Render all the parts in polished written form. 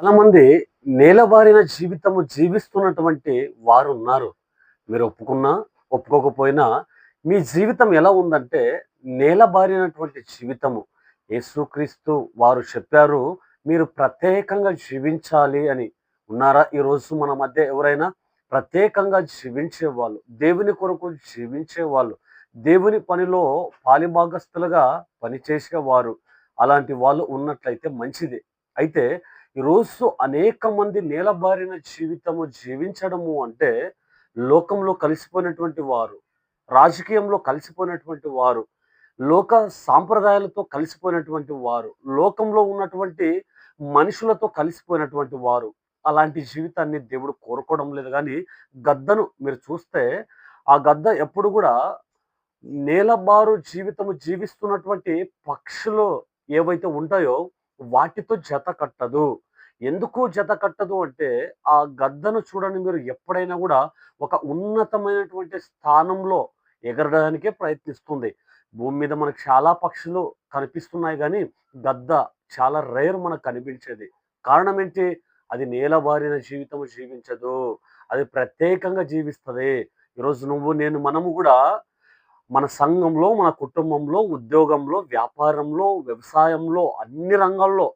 చాలామంది నేలబారిన జీవితము జీవిస్తున్నటువంటి వారున్నారు. మీరు ఒప్పుకున్నా, ఒప్పుకోకపోయినా మీ జీవితం ఎలా ఉందంటే నేలబారినటువంటి జీవితము. యేసుక్రీస్తు వారు చెప్పారు, మీరు ప్రత్యేకంగా జీవించాలి అని. ఉన్నారా ఈరోజు మన మధ్య ఎవరైనా ప్రత్యేకంగా జీవించేవాళ్ళు, దేవుని కొరకు జీవించేవాళ్ళు, దేవుని పనిలో పాలిభాగస్తులుగా పనిచేసేవారు, అలాంటి వాళ్ళు ఉన్నట్లయితే మంచిది. అయితే ఈరోజు అనేక మంది నేలబారిన జీవితము జీవించడము అంటే లోకంలో కలిసిపోయినటువంటి వారు, రాజకీయంలో కలిసిపోయినటువంటి వారు, లోక సాంప్రదాయాలతో కలిసిపోయినటువంటి వారు, లోకంలో ఉన్నటువంటి మనుషులతో కలిసిపోయినటువంటి వారు. అలాంటి జీవితాన్ని దేవుడు కోరుకోవడం లేదు గానీ, గద్దను మీరు చూస్తే ఆ గద్ద ఎప్పుడు గూడా నేలబారు జీవితము జీవిస్తున్నటువంటి పక్షులు ఏవైతే ఉంటాయో వాటితో జత కట్టదు. ఎందుకు జత కట్టదు అంటే, ఆ గద్దను చూడండి మీరు ఎప్పుడైనా గూడా ఒక ఉన్నతమైనటువంటి స్థానంలో ఎగరడానికే ప్రయత్నిస్తుంది. భూమి మీద మనకు చాలా పక్షులు కనిపిస్తున్నాయి గానీ, గద్ద చాలా రేర్ మనకు కనిపించేది. కారణం ఏంటి? అది నేలబారిన జీవితము జీవించదు. అది ప్రత్యేకంగా జీవిస్తది. ఈరోజు నువ్వు, నేను, మనము గూడా మన సంఘంలో, మన కుటుంబంలో, ఉద్యోగంలో, వ్యాపారంలో, వ్యవసాయంలో అన్ని రంగాల్లో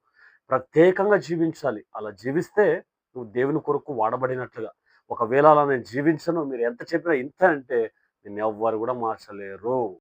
ప్రత్యేకంగా జీవించాలి. అలా జీవిస్తే నువ్వు దేవుని కొరకు వాడబడినట్లుగా. ఒకవేళ అలా నేను జీవించను, మీరు ఎంత చెప్పినా ఇంతే అంటే నిన్నెవ్వరు గూడా మార్చలేరు.